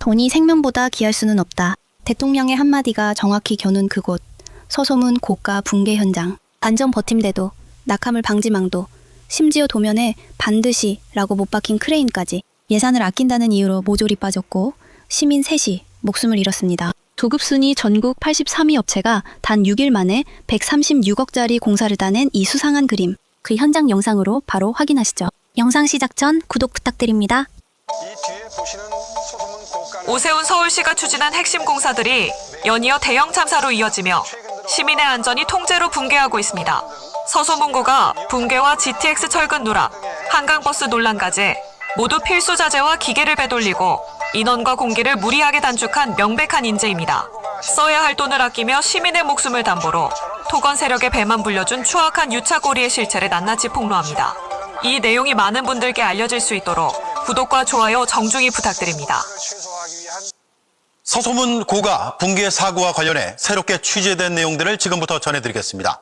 돈이 생명보다 귀할 수는 없다. 대통령의 한마디가 정확히 겨눈 그곳. 서소문 고가 붕괴 현장. 안전 버팀대도, 낙하물 방지망도, 심지어 도면에 반드시 라고 못 박힌 크레인까지 예산을 아낀다는 이유로 모조리 빠졌고 시민 셋이 목숨을 잃었습니다. 도급순위 전국 83위 업체가 단 6일 만에 136억짜리 공사를 따낸 이 수상한 그림. 그 현장 영상으로 바로 확인하시죠. 영상 시작 전 구독 부탁드립니다. 오세훈 서울시가 추진한 핵심 공사들이 연이어 대형 참사로 이어지며 시민의 안전이 통째로 붕괴하고 있습니다. 서소문고가 붕괴와 GTX 철근 누락, 한강버스 논란까지 모두 필수 자재와 기계를 되돌리고 인원과 공기를 무리하게 단축한 명백한 인재입니다. 써야 할 돈을 아끼며 시민의 목숨을 담보로 토건 세력의 배만 불려준 추악한 유착고리의 실체를 낱낱이 폭로합니다. 이 내용이 많은 분들께 알려질 수 있도록 구독과 좋아요 정중히 부탁드립니다. 서소문 고가 붕괴 사고와 관련해 새롭게 취재된 내용들을 지금부터 전해드리겠습니다.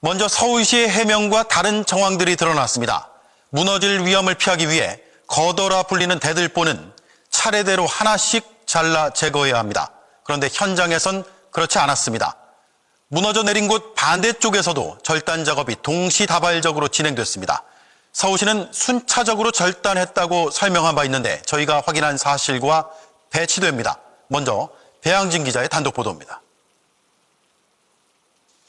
먼저 서울시의 해명과 다른 정황들이 드러났습니다. 무너질 위험을 피하기 위해 거더라 불리는 대들보는 차례대로 하나씩 잘라 제거해야 합니다. 그런데 현장에선 그렇지 않았습니다. 무너져 내린 곳 반대쪽에서도 절단 작업이 동시다발적으로 진행됐습니다. 서울시는 순차적으로 절단했다고 설명한 바 있는데 저희가 확인한 사실과 배치됩니다. 먼저 배양진 기자의 단독 보도입니다.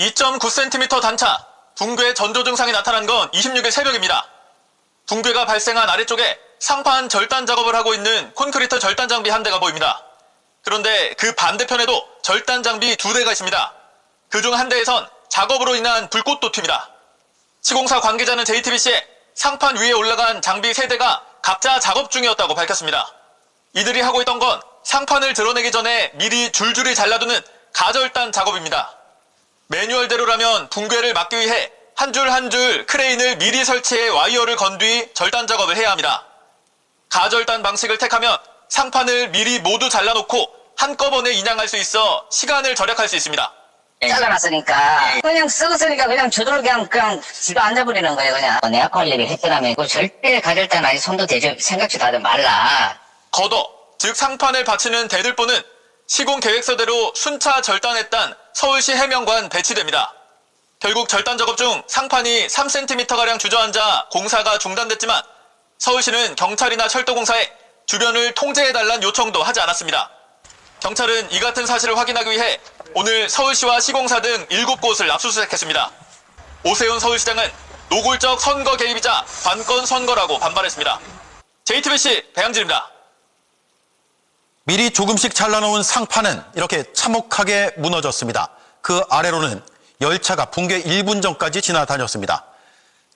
2.9cm 단차, 붕괴 전조 증상이 나타난 건 26일 새벽입니다. 붕괴가 발생한 아래쪽에 상판 절단 작업을 하고 있는 콘크리트 절단 장비 한 대가 보입니다. 그런데 그 반대편에도 절단 장비 2대가 있습니다. 그중 한 대에선 작업으로 인한 불꽃도 튑니다. 시공사 관계자는 JTBC에 상판 위에 올라간 장비 3대가 각자 작업 중이었다고 밝혔습니다. 이들이 하고 있던 건 상판을 드러내기 전에 미리 줄줄이 잘라두는 가절단 작업입니다. 매뉴얼대로라면 붕괴를 막기 위해 한 줄 한 줄 크레인을 미리 설치해 와이어를 건 뒤 절단 작업을 해야 합니다. 가절단 방식을 택하면 상판을 미리 모두 잘라놓고 한꺼번에 인양할 수 있어 시간을 절약할 수 있습니다. 잘라놨으니까 그냥 썩었으니까 그냥 저절로 그냥 지가 앉아버리는 거예요. 그냥 내가 관리를 했더라면 그 절대 가절단 아니 손도 대죠 생각지도 하지 말라. 걷어, 즉 상판을 받치는 대들보는 시공 계획서대로 순차 절단했단 서울시 해명관 배치됩니다. 결국 절단 작업 중 상판이 3cm가량 주저앉아 공사가 중단됐지만 서울시는 경찰이나 철도공사에 주변을 통제해달란 요청도 하지 않았습니다. 경찰은 이 같은 사실을 확인하기 위해 오늘 서울시와 시공사 등 7곳을 압수수색했습니다. 오세훈 서울시장은 노골적 선거 개입이자 관건 선거라고 반발했습니다. JTBC 배양진입니다. 미리 조금씩 잘라놓은 상판은 이렇게 참혹하게 무너졌습니다. 그 아래로는 열차가 붕괴 1분 전까지 지나다녔습니다.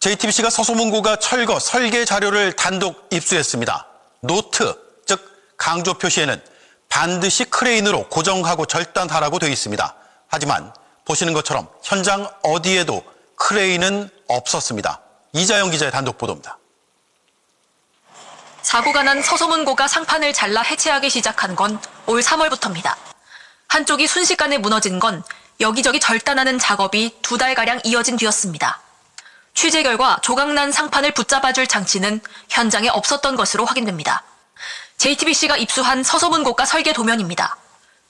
JTBC가 서소문고가 철거 설계 자료를 단독 입수했습니다. 노트, 즉 강조 표시에는 반드시 크레인으로 고정하고 절단하라고 되어 있습니다. 하지만 보시는 것처럼 현장 어디에도 크레인은 없었습니다. 이자영 기자의 단독 보도입니다. 사고가 난 서소문고가 상판을 잘라 해체하기 시작한 건 올 3월부터입니다. 한쪽이 순식간에 무너진 건 여기저기 절단하는 작업이 2달가량 이어진 뒤였습니다. 취재 결과 조각난 상판을 붙잡아줄 장치는 현장에 없었던 것으로 확인됩니다. JTBC가 입수한 서소문고가 설계 도면입니다.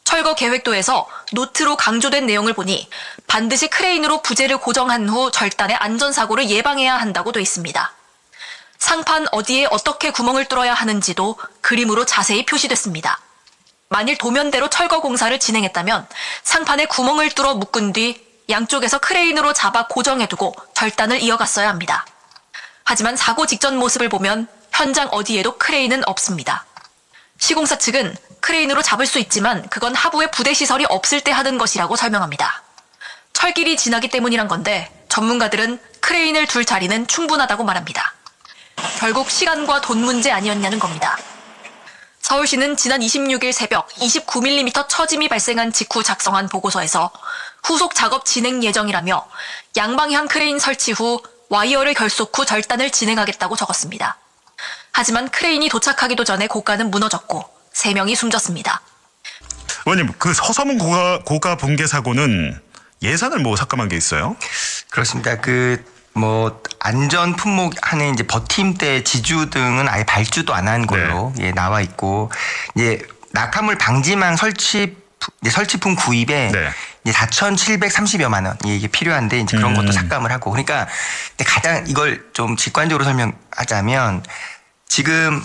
철거 계획도에서 노트로 강조된 내용을 보니 반드시 크레인으로 부재를 고정한 후 절단의 안전사고를 예방해야 한다고 돼 있습니다. 상판 어디에 어떻게 구멍을 뚫어야 하는지도 그림으로 자세히 표시됐습니다. 만일 도면대로 철거 공사를 진행했다면 상판에 구멍을 뚫어 묶은 뒤 양쪽에서 크레인으로 잡아 고정해두고 절단을 이어갔어야 합니다. 하지만 사고 직전 모습을 보면 현장 어디에도 크레인은 없습니다. 시공사 측은 크레인으로 잡을 수 있지만 그건 하부에 부대 시설이 없을 때 하는 것이라고 설명합니다. 철길이 지나기 때문이란 건데 전문가들은 크레인을 둘 자리는 충분하다고 말합니다. 결국 시간과 돈 문제 아니었냐는 겁니다. 서울시는 지난 26일 새벽 29mm 처짐이 발생한 직후 작성한 보고서에서 후속 작업 진행 예정이라며 양방향 크레인 설치 후 와이어를 결속 후 절단을 진행하겠다고 적었습니다. 하지만 크레인이 도착하기도 전에 고가는 무너졌고 3명이 숨졌습니다. 의원님, 그 서소문 고가 붕괴 사고는 예산을 삭감한 게 있어요? 그렇습니다. 안전 품목 안에 이제 버팀대 지주 등은 아예 발주도 안 한 걸로 나와 있고, 낙하물 방지망 설치품 구입에 네. 이제 4,730여만 원 이게 필요한데 이제 그런 것도 삭감을 하고 그러니까 근데 가장 이걸 좀 직관적으로 설명하자면 지금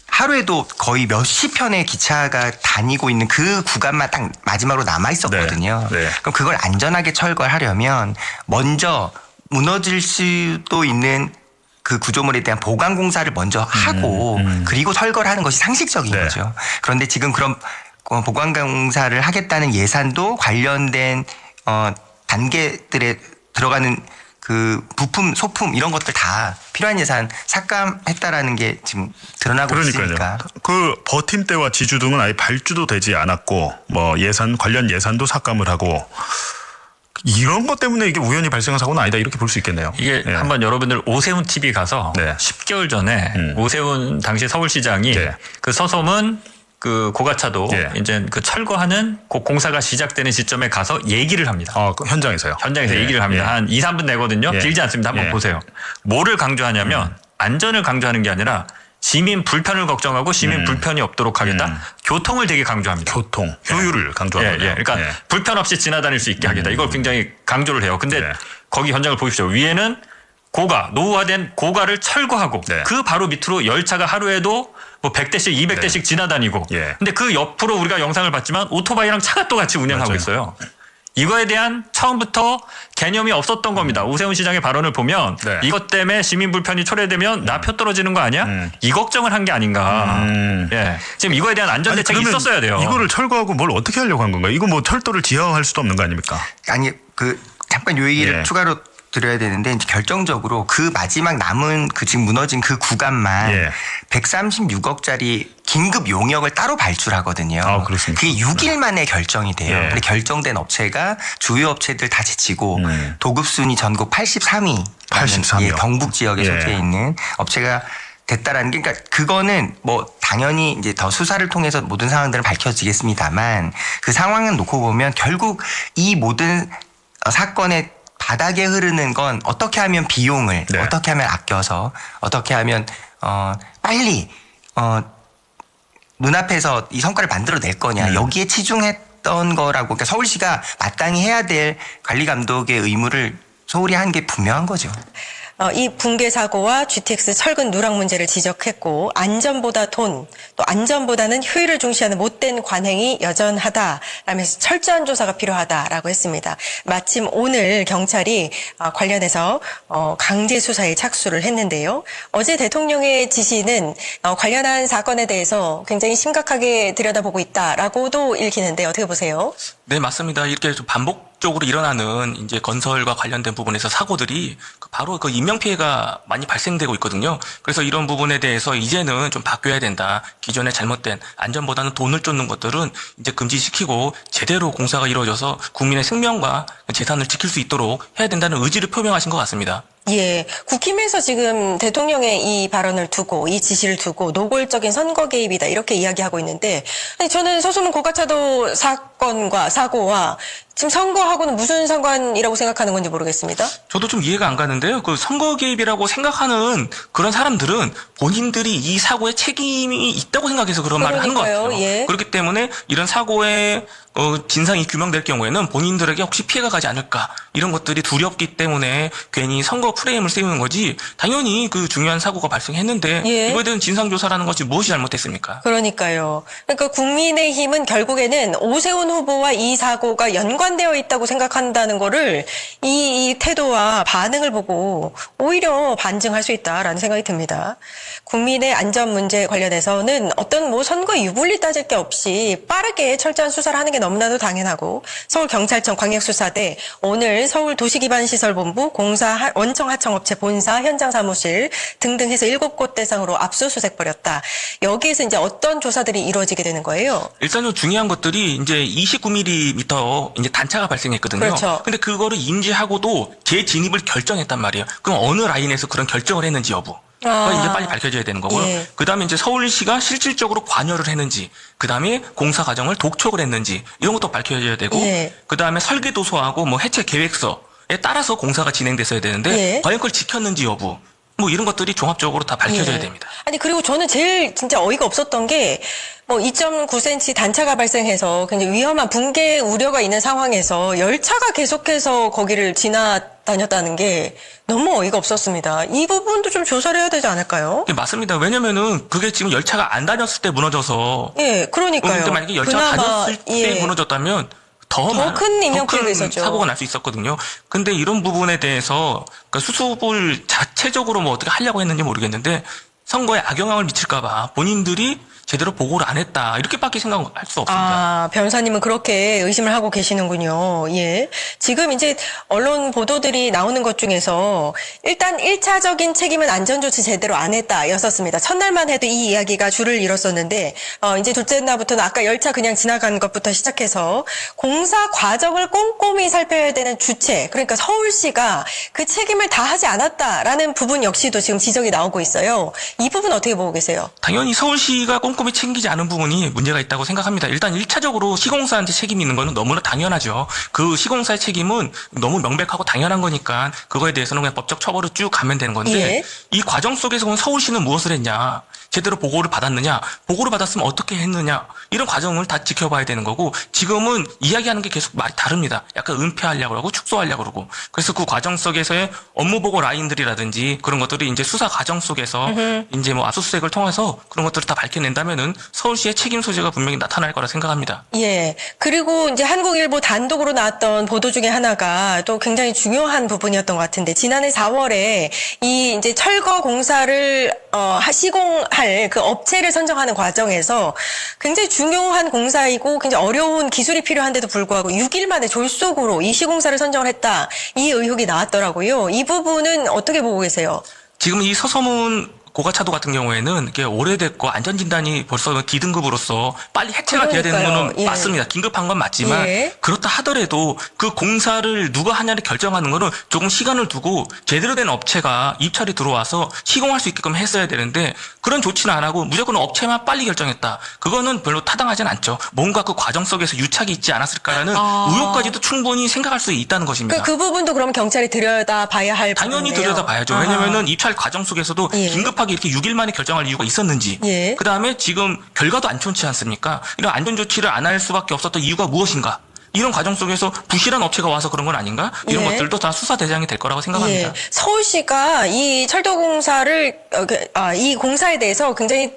하루에도 거의 몇십 편의 기차가 다니고 있는 그 구간만 딱 마지막으로 남아 있었거든요. 네. 네. 그럼 그걸 안전하게 철거하려면 먼저 무너질 수도 있는 그 구조물에 대한 보강 공사를 먼저 하고 그리고 철거를 하는 것이 상식적인 네. 거죠. 그런데 지금 그런 보강 공사를 하겠다는 예산도 관련된 단계들에 들어가는 그 부품, 소품 이런 것들 다 필요한 예산 삭감했다라는 게 지금 드러나고 있으니까. 그 버팀대와 지주 등은 아예 발주도 되지 않았고 뭐 관련 예산도 삭감을 하고 이런 것 때문에 이게 우연히 발생한 사고는 아니다 이렇게 볼 수 있겠네요. 이게 네. 한번 여러분들 오세훈 TV 가서 네. 10개월 전에 오세훈 당시 서울시장이 네. 그 서소문 그 고가차도 예. 이제 그 철거하는 그 공사가 시작되는 시점에 가서 얘기를 합니다. 그 현장에서요. 현장에서 예. 얘기를 합니다. 예. 한 2, 3분 내거든요. 예. 길지 않습니다. 한번 예. 보세요. 뭐를 강조하냐면 안전을 강조하는 게 아니라 시민 불편을 걱정하고 시민 불편이 없도록 하겠다. 교통을 되게 강조합니다. 교통, 효율을 강조하는 거예요. 그러니까 예. 불편 없이 지나다닐 수 있게 하겠다. 이걸 굉장히 강조를 해요. 근데 네. 거기 현장을 보십시오. 위에는 노후화된 고가를 철거하고 네. 그 바로 밑으로 열차가 하루에도 뭐 100대씩 200대씩 네. 지나다니고 예. 근데 그 옆으로 우리가 영상을 봤지만 오토바이랑 차가 또 같이 운행하고 맞아요. 있어요. 이거에 대한 처음부터 개념이 없었던 겁니다. 오세훈 시장의 발언을 보면 네. 이것 때문에 시민 불편이 초래되면 나 표 떨어지는 거 아니야? 이 걱정을 한 게 아닌가. 예. 지금 이거에 대한 안전 대책이 그러면 있었어야 돼요. 이거를 철거하고 뭘 어떻게 하려고 한 건가요? 이거 뭐 철도를 지하화할 수도 없는 거 아닙니까? 아니 잠깐 요 얘기를 예. 추가로 드려야 되는데 이제 결정적으로 그 마지막 남은 그 지금 무너진 그 구간만 예. 136억짜리 긴급 용역을 따로 발주하거든요. 아, 그렇습니까? 그게 6일 만에 결정이 돼요. 예. 근데 결정된 업체가 주요 업체들 다 제치고 도급 순위 전국 83위 83 위요. 경북 지역에 예. 속해 있는 업체가 됐다라는 게 그러니까 그거는 뭐 당연히 이제 더 수사를 통해서 모든 상황들은 밝혀지겠습니다만 그 상황을 놓고 보면 결국 이 모든 사건의 바닥에 흐르는 건 어떻게 하면 비용을 네. 어떻게 하면 아껴서 어떻게 하면 빨리 눈앞에서 이 성과를 만들어낼 거냐 여기에 치중했던 거라고 그러니까 서울시가 마땅히 해야 될 관리 감독의 의무를 소홀히 한 게 분명한 거죠. 이 붕괴 사고와 GTX 철근 누락 문제를 지적했고 안전보다 돈, 또 안전보다는 효율을 중시하는 못된 관행이 여전하다라면서 철저한 조사가 필요하다라고 했습니다. 마침 오늘 경찰이 관련해서 강제 수사에 착수를 했는데요. 어제 대통령의 지시는 관련한 사건에 대해서 굉장히 심각하게 들여다보고 있다라고도 읽히는데 어떻게 보세요? 네, 맞습니다. 이렇게 좀 반복적으로 일어나는 이제 건설과 관련된 부분에서 사고들이 바로 그 인명 피해가 많이 발생되고 있거든요. 그래서 이런 부분에 대해서 이제는 좀 바뀌어야 된다. 기존에 잘못된 안전보다는 돈을 쫓는 것들은 이제 금지시키고 제대로 공사가 이루어져서 국민의 생명과 재산을 지킬 수 있도록 해야 된다는 의지를 표명하신 것 같습니다. 예, 국힘에서 지금 대통령의 이 발언을 두고 이 지시를 두고 노골적인 선거 개입이다 이렇게 이야기하고 있는데 아니, 저는 서소문 고가차도 사건과 사고와 지금 선거하고는 무슨 상관이라고 생각하는 건지 모르겠습니다. 저도 좀 이해가 안 가는데요. 그 선거 개입이라고 생각하는 그런 사람들은 본인들이 이 사고에 책임이 있다고 생각해서 그런 말을 하는 것 같아요. 예. 그렇기 때문에 이런 사고의 진상이 규명될 경우에는 본인들에게 혹시 피해가 가지 않을까 이런 것들이 두렵기 때문에 괜히 선거 프레임을 세우는 거지 당연히 그 중요한 사고가 발생했는데 예. 이거에 대한 진상조사라는 것이 무엇이 잘못됐습니까? 그러니까요. 그러니까 국민의힘은 결국에는 오세훈 후보와 이 사고가 연관되어 있다고 생각한다는 거를 이 태도와 반응을 보고 오히려 반증할 수 있다라는 생각이 듭니다. 국민의 안전 문제 관련해서는 어떤 뭐 선거 유불리 따질 게 없이 빠르게 철저한 수사를 하는 게 너무나도 당연하고 서울경찰청 광역수사대 오늘 서울도시기반시설본부 공사 원청 하청업체 본사 현장 사무실 등등 해서 7곳 대상으로 압수수색 벌였다. 여기에서 이제 어떤 조사들이 이루어지게 되는 거예요? 일단은 중요한 것들이 이제 29mm 이제 단차가 발생했거든요. 그렇죠. 근데 그거를 인지하고도 재진입을 결정했단 말이에요. 그럼 어느 라인에서 그런 결정을 했는지 여부. 그거 이제 빨리 밝혀져야 되는 거고요. 예. 그다음에 이제 서울시가 실질적으로 관여를 했는지, 그다음에 공사 과정을 독촉을 했는지 이런 것도 밝혀져야 되고, 예. 그다음에 설계 도서하고 뭐 해체 계획서에 따라서 공사가 진행됐어야 되는데 예. 과연 그걸 지켰는지 여부. 뭐 이런 것들이 종합적으로 다 밝혀져야 예. 됩니다. 아니 그리고 저는 제일 진짜 어이가 없었던 게 뭐 2.9cm 단차가 발생해서 굉장히 위험한 붕괴 우려가 있는 상황에서 열차가 계속해서 거기를 지나다녔다는 게 너무 어이가 없었습니다. 이 부분도 좀 조사를 해야 되지 않을까요? 네, 맞습니다. 왜냐면은 그게 지금 열차가 안 다녔을 때 무너져서 예, 그러니까요. 근데 만약에 열차가 그나마, 다녔을 때 예. 무너졌다면 더 큰 인명피해가 있었죠. 사고가 날 수 있었거든요. 근데 이런 부분에 대해서 그러니까 수습을 자체적으로 뭐 어떻게 하려고 했는지 모르겠는데 선거에 악영향을 미칠까봐 본인들이 제대로 보고를 안 했다 이렇게밖에 생각할 수 없습니다. 아, 변호사님은 그렇게 의심을 하고 계시는군요. 예. 지금 이제 언론 보도들이 나오는 것 중에서 일단 1차적인 책임은 안전조치 제대로 안 했다 였었습니다. 첫날만 해도 이 이야기가 줄을 이뤘었는데, 이제 둘째 날부터는 아까 열차 그냥 지나간 것부터 시작해서 공사 과정을 꼼꼼히 살펴야 되는 주체, 그러니까 서울시가 그 책임을 다 하지 않았다라는 부분 역시도 지금 지적이 나오고 있어요. 이 부분 어떻게 보고 계세요? 당연히 서울시가 꼼꼼히 챙기지 않은 부분이 문제가 있다고 생각합니다. 일단 1차적으로 시공사한테 책임이 있는 거는 너무나 당연하죠. 그 시공사의 책임은 너무 명백하고 당연한 거니까 그거에 대해서는 그냥 법적 처벌을 쭉 가면 되는 건데 예. 이 과정 속에서 그럼 서울시는 무엇을 했냐? 제대로 보고를 받았느냐? 보고를 받았으면 어떻게 했느냐? 이런 과정을 다 지켜봐야 되는 거고 지금은 이야기하는 게 계속 말이 다릅니다. 약간 은폐하려고 그러고 축소하려고 그러고 그래서 그 과정 속에서의 업무 보고 라인들이라든지 그런 것들이 이제 수사 과정 속에서 이제 뭐 압수수색을 통해서 그런 것들을 다 밝혀낸다면은 서울시의 책임 소재가 분명히 나타날 거라 생각합니다. 예. 그리고 이제 한국일보 단독으로 나왔던 보도 중에 하나가 또 굉장히 중요한 부분이었던 것 같은데 지난해 4월에 이 이제 철거 공사를 시공할 그 업체를 선정하는 과정에서 굉장히 중요한 공사이고 굉장히 어려운 기술이 필요한데도 불구하고 6일 만에 졸속으로 이 시공사를 선정을 했다. 이 의혹이 나왔더라고요. 이 부분은 어떻게 보고 계세요? 지금 이 서서문 고가차도 같은 경우에는 이게 오래됐고 안전진단이 벌써 D등급으로서 빨리 해체가 돼야 되는 그러니까요. 거는 예. 맞습니다. 긴급한 건 맞지만 예. 그렇다 하더라도 그 공사를 누가 하냐를 결정하는 거는 조금 시간을 두고 제대로 된 업체가 입찰이 들어와서 시공할 수 있게끔 했어야 되는데 그런 조치는 안 하고 무조건 업체만 빨리 결정했다. 그거는 별로 타당하진 않죠. 뭔가 그 과정 속에서 유착이 있지 않았을까라는 의혹까지도 충분히 생각할 수 있다는 것입니다. 그 부분도 그럼 경찰이 들여다봐야 할 당연히 부분이네요. 들여다봐야죠. 왜냐면은 입찰 과정 속에서도 예. 긴급하게 이렇게 6일 만에 결정할 이유가 있었는지 예. 그다음에 지금 결과도 안 좋지 않습니까? 이런 안전조치를 안 할 수밖에 없었던 이유가 무엇인가? 이런 과정 속에서 부실한 업체가 와서 그런 건 아닌가? 이런 예. 것들도 다 수사 대상이 될 거라고 생각합니다. 예. 서울시가 이 철도공사를 이 공사에 대해서 굉장히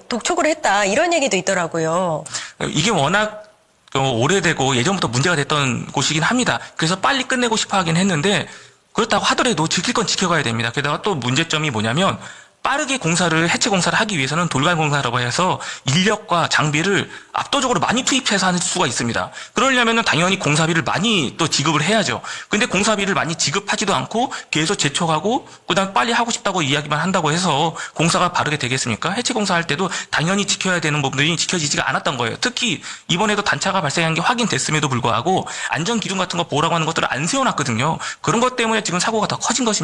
독촉을 했다 이런 얘기도 있더라고요. 이게 워낙 오래되고 예전부터 문제가 됐던 곳이긴 합니다. 그래서 빨리 끝내고 싶어 하긴 했는데 그렇다고 하더라도 지킬 건 지켜가야 됩니다. 게다가 또 문제점이 뭐냐면 빠르게 해체 공사를 하기 위해서는 돌발 공사라고 해서 인력과 장비를 압도적으로 많이 투입해서 할 수가 있습니다. 그러려면 당연히 공사비를 많이 또 지급을 해야죠. 근데 공사비를 많이 지급하지도 않고 계속 재촉하고 그다음 빨리 하고 싶다고 이야기만 한다고 해서 공사가 바르게 되겠습니까? 해체 공사할 때도 당연히 지켜야 되는 부분들이 지켜지지가 않았던 거예요. 특히 이번에도 단차가 발생한 게 확인됐음에도 불구하고 안전 기준 같은 거 보라고 하는 것들을 안 세워놨거든요. 그런 것 때문에 지금 사고가 더 커진 것입니다.